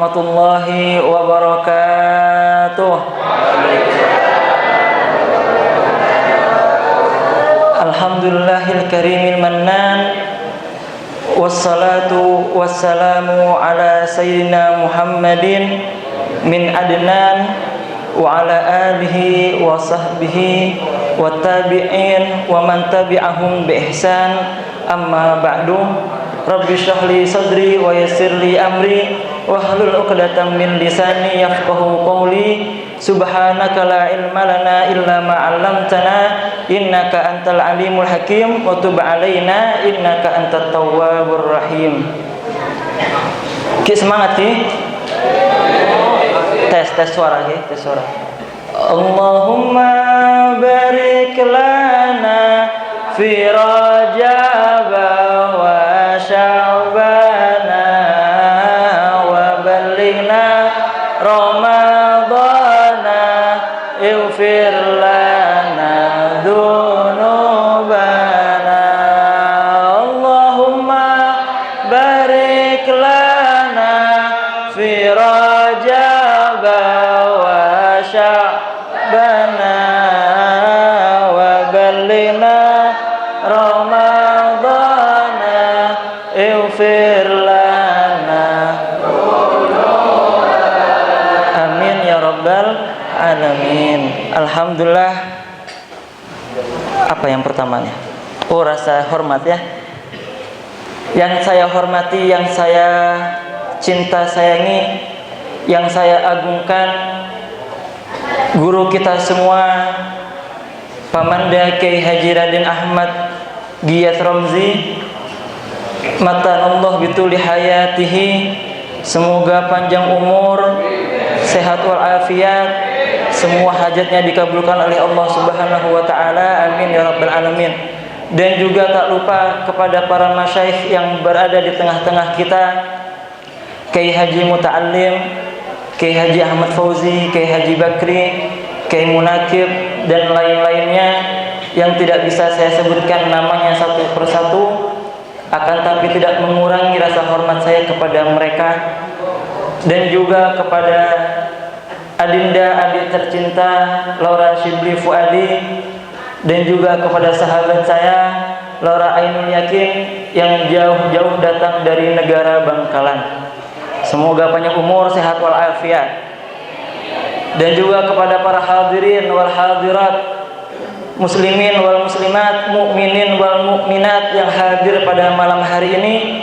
warahmatullahi wabarakatuh. Alhamdulillahil karimil mannan, wassalatu wassalamu ala sayyidina Muhammadin min adnan wa ala alihi wa sahbihi wa tabi'in wa man tabi'ahum bi ihsan. Amma ba'du. Rabbi shrah li sadri wa yassir li amri wahlul 'uqdatam min lisani yafqahu qawli. Subhanaka la ilma lana illa ma 'allamtana innaka antal alimul hakim wa tub 'alaina innaka antat tawwabur rahim. Ki semangat ki. Tes suara ki, tes suara. Allahumma barik lana fi Rajab wa Sya'ban wa ballighna Ramadan ighfir lana dzunubana. Allahumma barik lana fi Rajab wa Sya'ban wa ballighna Ramadana ighfir lana. Amin ya rabbal alamin. Alhamdulillah. Apa yang pertamanya? Oh, rasa hormat ya. Yang saya hormati, yang saya cinta sayangi, yang saya agungkan, guru kita semua, Pamanda Kiai Haji Raden Ahmad Giyas Ramzi, matanallah bituli hayatihi, semoga panjang umur, sehat walafiat, semua hajatnya dikabulkan oleh Allah Subhanahu wa taala. Amin ya rabbal alamin. Dan juga tak lupa kepada para masyayikh yang berada di tengah-tengah kita, Kiai Haji Muta'allim, Kiai Haji Ahmad Fauzi, Kiai Haji Bakri, Kiai Munakib, dan lain-lainnya yang tidak bisa saya sebutkan namanya satu persatu, akan tapi tidak mengurangi rasa hormat saya kepada mereka. Dan juga kepada adinda adik tercinta Laura Shibli Fuadi, dan juga kepada sahabat saya Laura Ainul Yakin yang jauh-jauh datang dari negara Bangkalan. Semoga panjang umur, sehat walafiat. Dan juga kepada para hadirin wal hadirat, muslimin wal muslimat, mukminin wal mukminat yang hadir pada malam hari ini.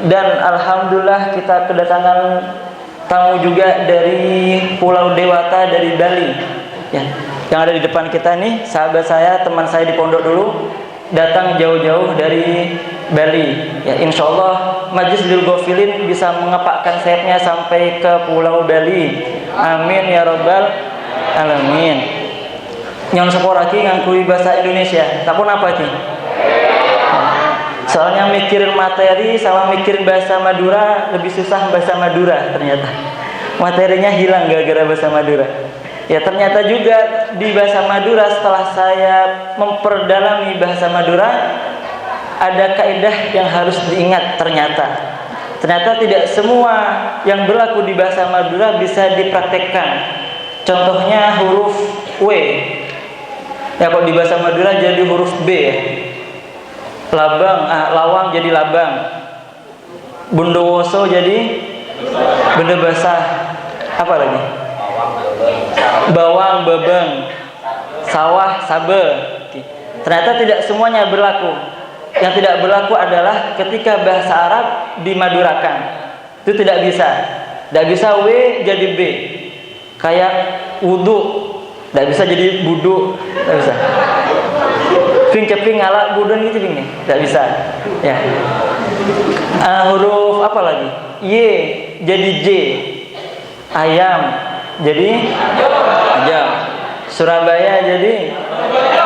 Dan alhamdulillah kita kedatangan tamu juga dari Pulau Dewata, dari Bali ya. Yang ada di depan kita nih, sahabat saya, teman saya di pondok dulu, datang jauh-jauh dari Bali ya. Insyaallah Majlis Lil Ghafilin bisa mengepakkan sayapnya sampai ke Pulau Bali. Amin ya rabbal alamin. Nyon seporaki ngangkui bahasa Indonesia. Tak pun apa ki? Soalnya mikirin materi sama mikirin bahasa Madura lebih susah bahasa Madura ternyata. Materinya hilang gara-gara bahasa Madura. Ya ternyata juga di bahasa Madura, setelah saya memperdalami bahasa Madura, ada kaidah yang harus diingat ternyata. Ternyata tidak semua yang berlaku di bahasa Madura bisa dipraktekkan. Contohnya huruf W. Ya kalau di bahasa Madura jadi huruf B ya. Labang, lawang jadi labang. Bundowoso jadi benda basah. Apa lagi? Bawang, babang. Sawah, sabe. Ternyata tidak semuanya berlaku. Yang tidak berlaku adalah ketika bahasa Arab dimadurakan. Itu tidak bisa. Tidak bisa W jadi B. Kayak wudu, tidak bisa jadi budu, tidak bisa. Ping keping ngalak budun gitu nih, tidak bisa. Ya. Huruf apa lagi? Y jadi J. Ayam jadi ayam. Surabaya jadi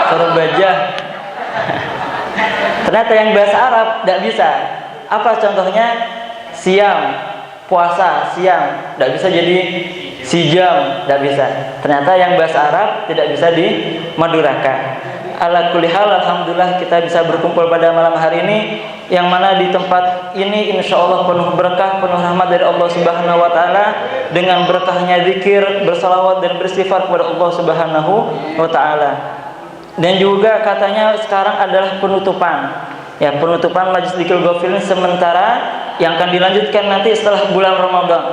Surabajah. Ternyata yang bahasa Arab tidak bisa. Apa contohnya? Siam, puasa, siam, tidak bisa jadi sijam, tidak bisa. Ternyata yang bahasa Arab tidak bisa dimadurakan. Ala kulli hal, alhamdulillah kita bisa berkumpul pada malam hari ini yang mana di tempat ini insya Allah penuh berkah, penuh rahmat dari Allah Subhanahu wa Ta'ala, dengan berkahnya zikir, bersalawat dan beristighfar kepada Allah Subhanahu wa Ta'ala. Dan juga katanya sekarang adalah penutupan, ya, penutupan Majelis Dzikrul Ghafilin sementara, yang akan dilanjutkan nanti setelah bulan Ramadan.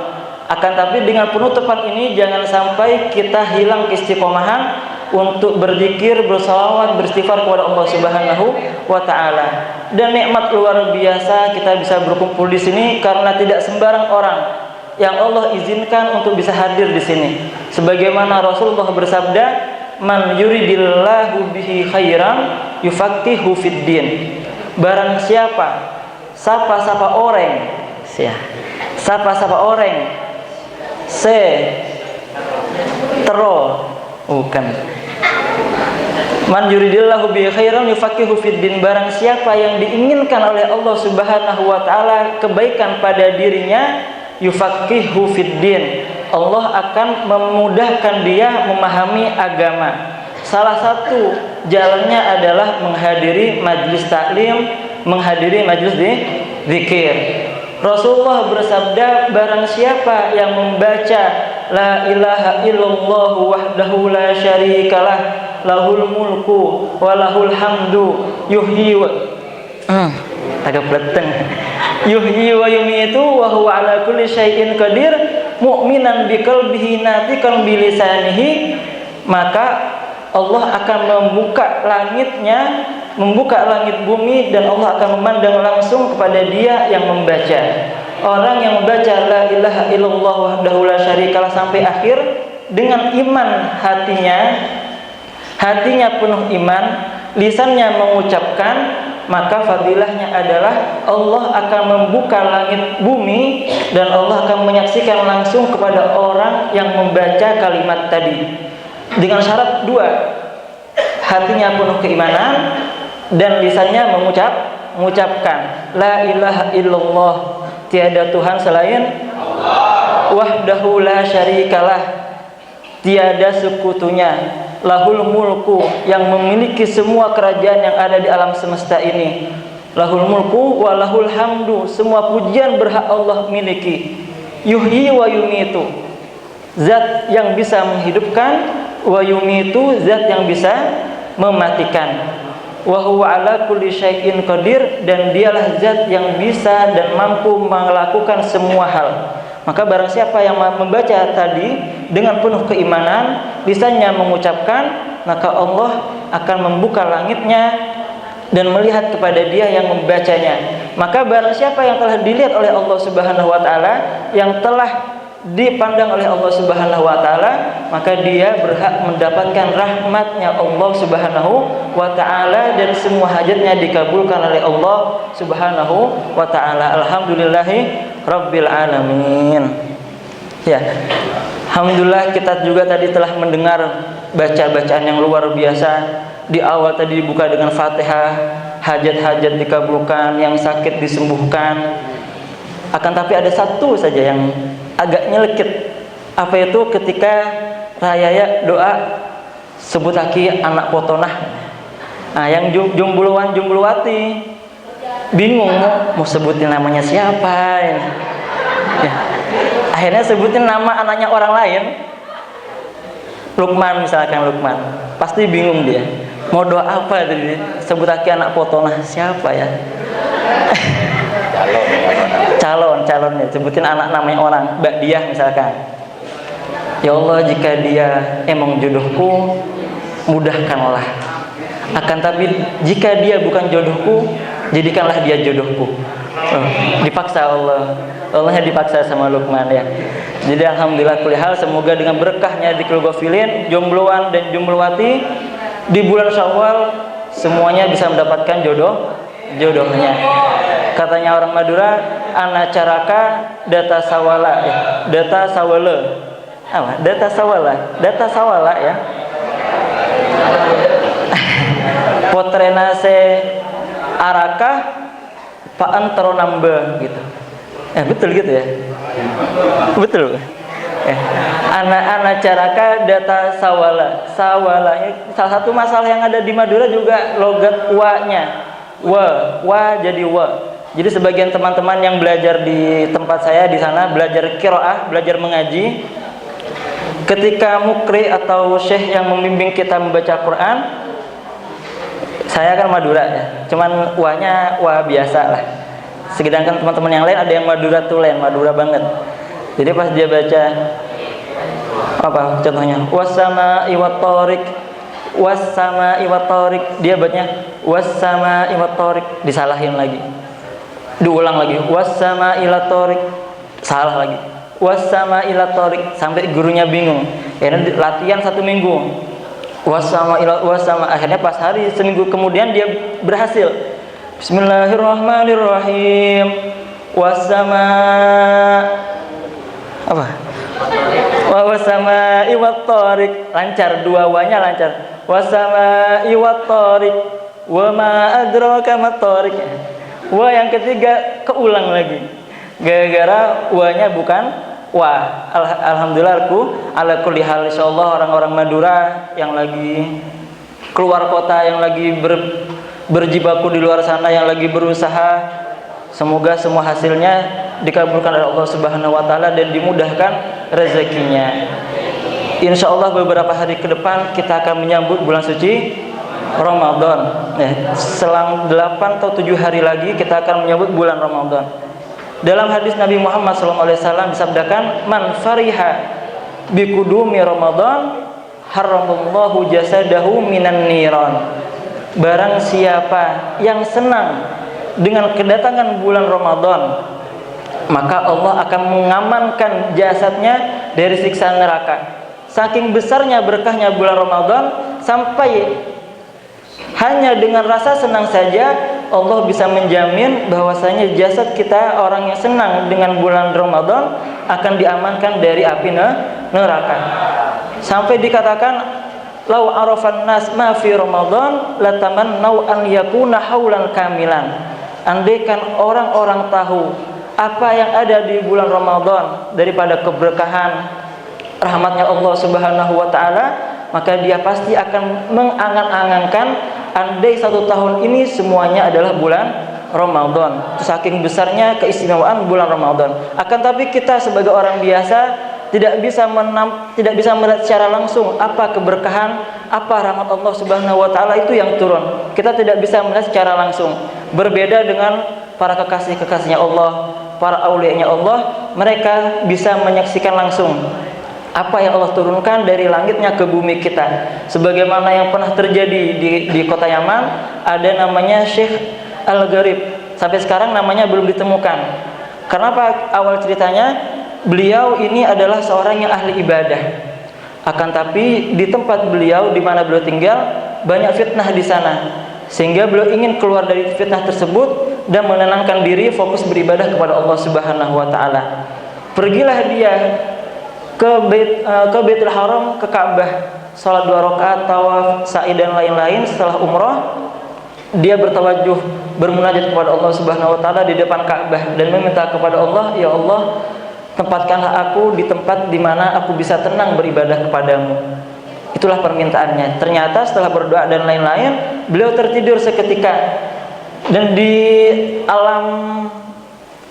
Akan tapi dengan penutupan ini jangan sampai kita hilang istiqomahan untuk berzikir, bersalawat, beristighfar kepada Allah Subhanahu wa Ta'ala. Dan nikmat luar biasa kita bisa berkumpul di sini karena tidak sembarang orang yang Allah izinkan untuk bisa hadir di sini. Sebagaimana Rasulullah bersabda, "Man yuridillahu bihi khairan yufaqihu fid din." Barang siapa, sapa-sapa orang, sapa-sapa orang, bukan. Man yuridillahu bihi khairan yufaqihu fid din. Barang siapa yang diinginkan oleh Allah Subhanahu wa Ta'ala kebaikan pada dirinya, yufaqihu fid din, Allah akan memudahkan dia memahami agama. Salah satu jalannya adalah menghadiri majlis taklim, menghadiri majlis zikir. Rasulullah bersabda, barang siapa yang membaca la ilaha illallah wahdahu la syarikalah lahul mulku wa lahul hamdu yuhyi wa agak peleten yuhyi wa yumitu wa huwa ala kulli syai'in qadir mu'minan biqalbihi natiqan bilisanihi, maka Allah akan membuka langitnya, membuka langit bumi, dan Allah akan memandang langsung kepada dia yang membaca. Orang yang membaca la ilaha illallah wahdahu la syarikalah sampai akhir dengan iman hatinya penuh iman, lisannya mengucapkan, maka fadilahnya adalah Allah akan membuka langit bumi dan Allah akan menyaksikan langsung kepada orang yang membaca kalimat tadi. Dengan syarat dua, hatinya penuh keimanan dan lisannya mengucapkan la ilaha illallah, tiada Tuhan selain Allah, wahdahu la syarikalah, tiada sekutunya, lahul mulku, yang memiliki semua kerajaan yang ada di alam semesta ini, lahul mulku wa lahul hamdu, semua pujian berhak Allah miliki, yuhyi wa yumitu, zat yang bisa menghidupkan, wa yumitu, zat yang bisa mematikan, wa huwa ala kulli syai'in qadir, dan dialah zat yang bisa dan mampu melakukan semua hal. Maka barang siapa yang membaca tadi dengan penuh keimanan, lisannya mengucapkan, maka Allah akan membuka langitnya dan melihat kepada dia yang membacanya. Maka barang siapa yang telah dilihat oleh Allah Subhanahu wa Ta'ala, yang telah dipandang oleh Allah Subhanahu wa Ta'ala, maka dia berhak mendapatkan rahmatnya Allah Subhanahu wa Ta'ala, dan semua hajatnya dikabulkan oleh Allah Subhanahu wa Ta'ala. Alhamdulillahi Rabbil Alamin. Ya, alhamdulillah kita juga tadi telah mendengar baca-bacaan yang luar biasa. Di awal tadi dibuka dengan Fatihah, hajat-hajat dikabulkan, yang sakit disembuhkan. Akan tapi ada satu saja yang agak nyelekit. Apa itu? Ketika rayaya doa sebut lagi anak potonah. Nah, yang jumbuluan jumbuluwati bingung mau sebutin namanya siapa ini. Ya. Akhirnya sebutin nama anaknya orang lain. Lukman misalkan, Lukman. Pasti bingung dia. Mau doa apa tadi? Sebut lagi anak potonah siapa ya? Calonnya sebutin anak namanya orang, Mbak Diah misalkan. Ya Allah, jika dia emang jodohku, mudahkanlah. Akan tapi jika dia bukan jodohku, jadikanlah dia jodohku. Dipaksa Allahnya dipaksa sama Lukman ya. Jadi alhamdulillah kulli hal, semoga dengan berkahnya Dzikrul Ghafilin, jombloan dan jombloati di bulan Syawal semuanya bisa mendapatkan jodohnya. Katanya orang Madura, ana caraka data sawala ya. Data sawala ya. Potrena se arakah paan teronamba gitu. Betul gitu ya. Betul. Ana caraka data sawala. Sawala salah satu masalah yang ada di Madura juga logat wa-nya. wa jadi wa. Jadi sebagian teman-teman yang belajar di tempat saya di sana, belajar qiraah, belajar mengaji, ketika mukri atau syekh yang membimbing kita membaca Quran, saya kan Madura ya, cuman wa-nya wa biasa lah. Sedangkan teman-teman yang lain ada yang Madura tulen, Madura banget. Jadi pas dia baca apa contohnya, was-sama'i wat-thariq, was-sama'i wat-thariq, dia bacanya was-sama'i wat-thariq, disalahin lagi. Diulang lagi, was-sama'i lat-thariq, salah lagi. Was-sama'i lat-thariq, sampai gurunya bingung. Akhirnya latihan 1 minggu. Was-sama, akhirnya pas hari seminggu kemudian dia berhasil. Bismillahirrahmanirrahim. Was-sama apa? Was-sama'i wat-thariq, lancar, 2 wa-nya lancar. Was-sama'i wat-thariq, wa ma adraka mat-thariq. Wa yang ketiga keulang lagi. Gara-gara wa-nya bukan wa. Alhamdulillah ala kulli hal, insyaallah orang-orang Madura yang lagi keluar kota, yang lagi berjibaku di luar sana, yang lagi berusaha, semoga semua hasilnya dikabulkan oleh Allah Subhanahu wa taala dan dimudahkan rezekinya. Insyaallah beberapa hari ke depan kita akan menyambut bulan suci Ramadan. Selang 8 atau 7 hari lagi kita akan menyambut bulan Ramadan. Dalam hadis Nabi Muhammad SAW disabdakan, man fariha biqudumi Ramadan haramallahu jasadahu minan niran. Barang siapa yang senang dengan kedatangan bulan Ramadan, maka Allah akan mengamankan jasadnya dari siksa neraka. Saking besarnya berkahnya bulan Ramadan, sampai hanya dengan rasa senang saja Allah bisa menjamin bahwasanya jasad kita, orang yang senang dengan bulan Ramadan, akan diamankan dari api neraka. Sampai dikatakan, lau arafan nas ma fi Ramadan latamannau an yakuna haulan kamilan. Andaikan orang-orang tahu apa yang ada di bulan Ramadan daripada keberkahan rahmatnya Allah Subhanahu wa taala, maka dia pasti akan mengangan-angankan andai 1 tahun ini semuanya adalah bulan Ramadan. Saking besarnya keistimewaan bulan Ramadan. Akan tapi kita sebagai orang biasa tidak bisa melihat secara langsung apa keberkahan, apa rahmat Allah Subhanahu wa taala itu yang turun. Kita tidak bisa melihat secara langsung. Berbeda dengan para kekasih-kekasihnya Allah, para aulianya Allah, mereka bisa menyaksikan langsung apa yang Allah turunkan dari langitnya ke bumi kita. Sebagaimana yang pernah terjadi di kota Yaman, ada namanya Syekh Al-Gharib. Sampai sekarang namanya belum ditemukan. Kenapa awal ceritanya? Beliau ini adalah seorang yang ahli ibadah. Akan tapi di tempat beliau, di mana beliau tinggal, banyak fitnah di sana. Sehingga beliau ingin keluar dari fitnah tersebut dan menenangkan diri, fokus beribadah kepada Allah Subhanahu wa taala. Pergilah dia ke Baitul Haram, ke Ka'bah, salat 2 rakaat, tawaf, sa'i dan lain-lain. Setelah umrah, dia bertawajuh, bermunajat kepada Allah Subhanahu wa taala di depan Ka'bah dan meminta kepada Allah, ya Allah, tempatkanlah aku di tempat di mana aku bisa tenang beribadah kepadamu. Itulah permintaannya. Ternyata setelah berdoa dan lain-lain, beliau tertidur seketika. Dan di alam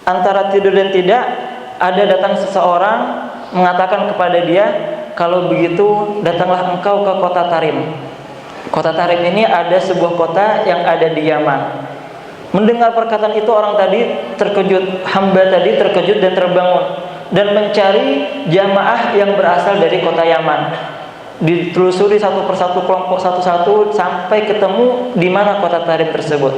antara tidur dan tidak, ada datang seseorang mengatakan kepada dia, kalau begitu datanglah engkau ke kota Tarim. Kota Tarim ini ada sebuah kota yang ada di Yaman. Mendengar perkataan itu, orang tadi terkejut, hamba tadi terkejut dan terbangun dan mencari jamaah yang berasal dari kota Yaman. Ditelusuri satu persatu, kelompok satu-satu, sampai ketemu di mana kota Tarim tersebut.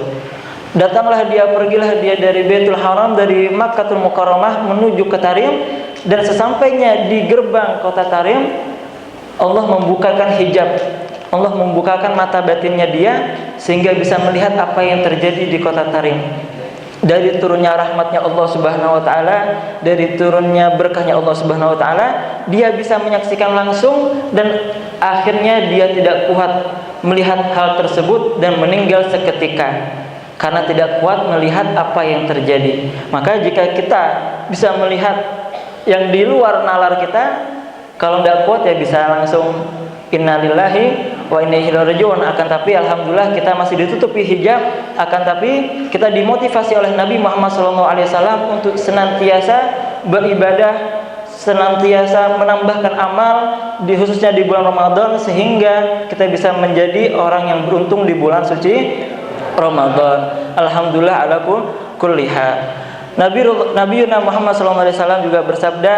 Datanglah dia, pergilah dia dari Baitul Haram, dari Makkatul Mukarramah menuju ke Tarim. Dan sesampainya di gerbang kota Tarim, Allah membukakan hijab, Allah membukakan mata batinnya dia, sehingga bisa melihat apa yang terjadi di kota Tarim. Dari turunnya rahmatnya Allah Subhanahu wa taala, dari turunnya berkahnya Allah Subhanahu wa taala, dia bisa menyaksikan langsung. Dan akhirnya dia tidak kuat melihat hal tersebut dan meninggal seketika karena tidak kuat melihat apa yang terjadi. Maka jika kita bisa melihat yang di luar nalar kita, kalau tidak kuat ya bisa langsung innalillahi wa inna ilaihi raji'un. Akan tapi alhamdulillah kita masih ditutupi hijab, akan tapi kita dimotivasi oleh Nabi Muhammad SAW untuk senantiasa beribadah, senantiasa menambahkan amal khususnya di bulan Ramadan, sehingga kita bisa menjadi orang yang beruntung di bulan suci Ramadan. Alhamdulillah ala kulli hal. Nabi Muhammad SAW juga bersabda,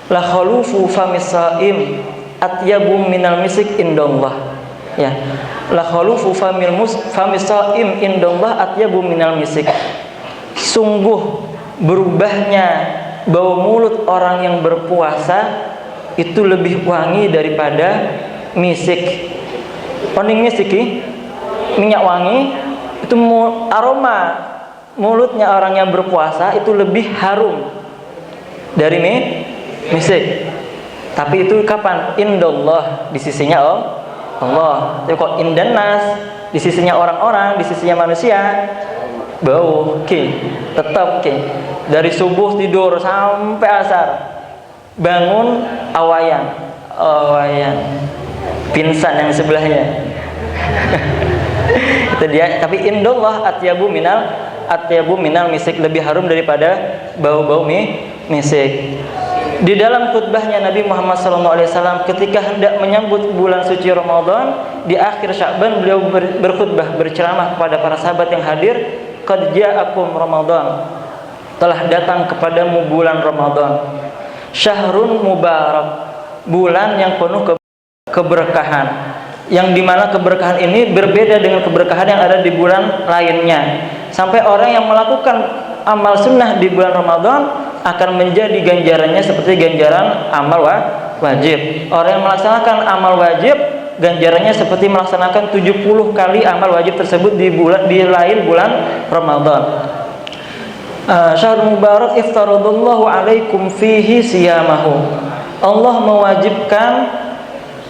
la khalufu famis shaim atyabu minal misik indallah. Ya, la khalufu famis shaim indallah atyabu minal misik. Sungguh berubahnya bau mulut orang yang berpuasa itu lebih wangi daripada misik. Oning misik, minyak wangi itu, aroma mulutnya orang yang berpuasa itu lebih harum dari misik. Tapi itu kapan? Indallah, di sisinya Allah. Tapi kok indanas, di sisinya orang-orang, di sisinya manusia, bau tetap dari subuh tidur sampai asar, bangun awayan pingsan yang sebelahnya. Itu dia. Tapi indallah atyabu minal misik, lebih harum daripada bau-bau misik. Di dalam khutbahnya Nabi Muhammad SAW ketika hendak menyambut bulan suci Ramadan, di akhir Sya'ban beliau berkhutbah, berceramah kepada para sahabat yang hadir, qad ja'akum Ramadan, telah datang kepadamu bulan Ramadan, syahrun mubarak, bulan yang penuh keberkahan, yang dimana keberkahan ini berbeda dengan keberkahan yang ada di bulan lainnya. Sampai orang yang melakukan amal sunnah di bulan Ramadan akan menjadi ganjarannya seperti ganjaran amal wajib. Orang yang melaksanakan amal wajib, ganjarannya seperti melaksanakan 70 kali amal wajib tersebut di lain bulan Ramadan. Syahrul mubarak iftaradallahu alaikum fihi siyamahu. Allah mewajibkan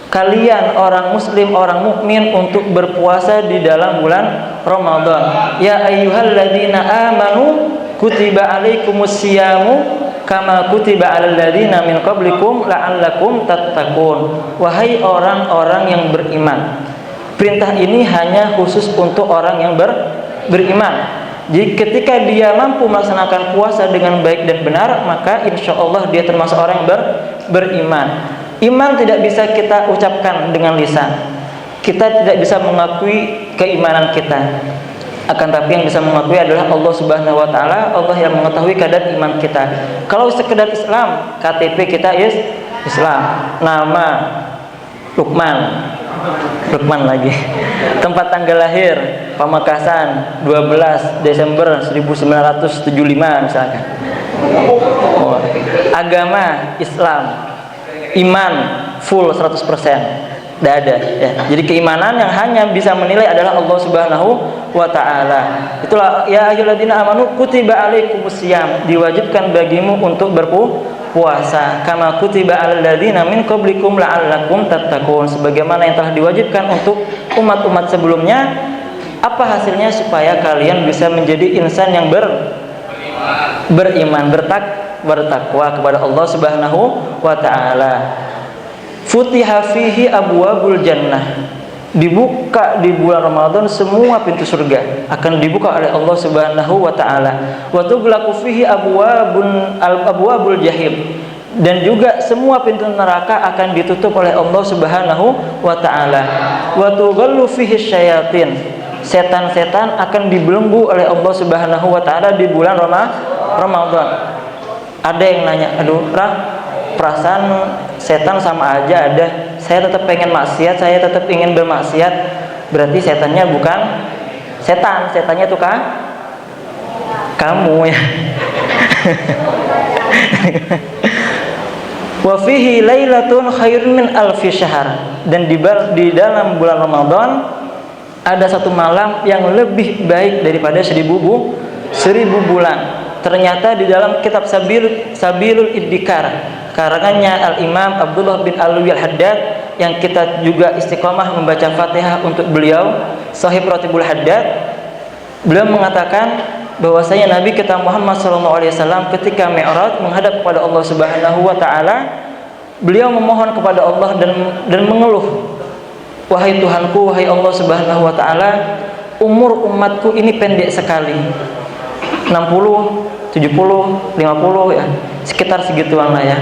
kalian orang muslim, orang mukmin untuk berpuasa di dalam bulan Ramadan. Ya ayyuhalladzina amanu kutiba alaikumus siyamu kama kutiba alal ladzina min qablikum la'allakum tattaqun. Wahai orang-orang yang beriman, perintah ini hanya khusus untuk orang yang beriman. Jadi ketika dia mampu melaksanakan puasa dengan baik dan benar, maka insya Allah dia termasuk orang yang beriman. Iman tidak bisa kita ucapkan dengan lisan. Kita tidak bisa mengakui keimanan kita. Akan tapi yang bisa mengakui adalah Allah Subhanahu wa taala, Allah yang mengetahui kadar iman kita. Kalau sekedar Islam, KTP kita Islam, nama Lukman lagi. Tempat tanggal lahir Pamekasan 12 Desember 1975 misalkan. Agama Islam. Iman full 100%. Tidak ada ya. Jadi keimanan yang hanya bisa menilai adalah Allah Subhanahu wa taala. Itulah ya ayyuhalladzina amanu kutiba alaikumusiyam, diwajibkan bagimu untuk berpuasa, kama kutiba alal ladzina min qablikum la'allakum tattaqun, sebagaimana yang telah diwajibkan untuk umat-umat sebelumnya. Apa hasilnya? Supaya kalian bisa menjadi insan yang beriman, bertakwa kepada Allah Subhanahu wa taala. Futiha fihi abwabul jannah, dibuka di bulan Ramadan semua pintu surga akan dibuka oleh Allah Subhanahu wa taala. Wa tughlaqu fihi abwabul jahim, dan juga semua pintu neraka akan ditutup oleh Allah Subhanahu wa taala. Wa tughallu fihi syayatin, setan-setan akan dibelenggu oleh Allah Subhanahu wa taala di bulan Ramadan. Ada yang nanya, aduh perasaan setan sama aja, ada saya tetap pengen maksiat, saya tetap ingin bermaksiat, berarti setannya bukan setannya tuh kamu ya. Wa fihi lailatun khairun min alfi syahr, dan di dalam bulan Ramadan ada satu malam yang lebih baik daripada 1000 bulan. Ternyata di dalam kitab Sabilul Iddikar karangannya Al-Imam Abdullah bin Alwi Al-Haddad, yang kita juga istiqomah membaca Fatihah untuk beliau, Sahib Ratibul Haddad, beliau mengatakan bahwasanya Nabi kita Muhammad SAW ketika Mi'raj menghadap kepada Allah Subhanahu wa taala, beliau memohon kepada Allah dan mengeluh wahai Tuhanku, wahai Allah Subhanahu wa taala, umur umatku ini pendek sekali. 60, 70, 50 ya, sekitar segituan lah ya.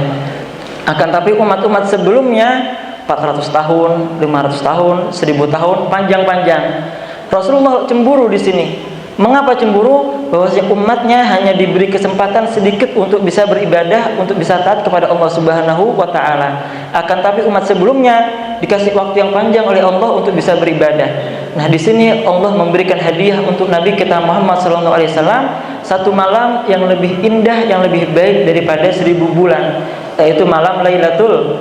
Akan tapi umat-umat sebelumnya 400 tahun, 500 tahun, 1000 tahun, panjang-panjang. Rasulullah cemburu di sini. Mengapa cemburu? Bahwasanya umatnya hanya diberi kesempatan sedikit untuk bisa beribadah, untuk bisa taat kepada Allah Subhanahu wa taala. Akan tapi umat sebelumnya dikasih waktu yang panjang oleh Allah untuk bisa beribadah. Nah, di sini Allah memberikan hadiah untuk Nabi kita Muhammad SAW, satu malam yang lebih indah, yang lebih baik daripada 1000 bulan, yaitu malam Lailatul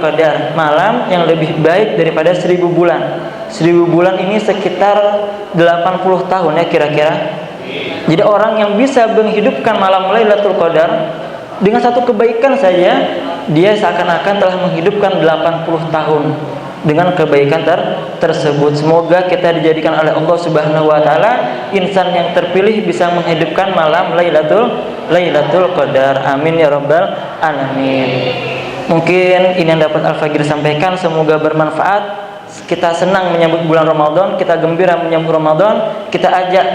Qadar, malam yang lebih baik daripada 1000 bulan. 1000 bulan ini sekitar 80 tahun ya kira-kira. Jadi orang yang bisa menghidupkan malam Lailatul Qadar dengan satu kebaikan saja, dia seakan-akan telah menghidupkan 80 tahun dengan kebaikan tersebut. Semoga kita dijadikan oleh Allah Subhanahu wa taala insan yang terpilih bisa menghidupkan malam Lailatul Qadar. Amin ya rabbal alamin. Mungkin ini yang dapat Al-Fagir sampaikan, semoga bermanfaat. Kita senang menyambut bulan Ramadan, kita gembira menyambut Ramadan, kita ajak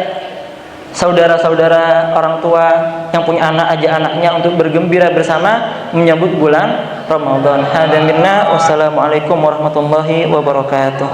saudara-saudara orang tua yang punya anak, ajak anaknya untuk bergembira bersama menyambut bulan Ramadan. Hada minna, wassalamualaikum warahmatullahi wabarakatuh.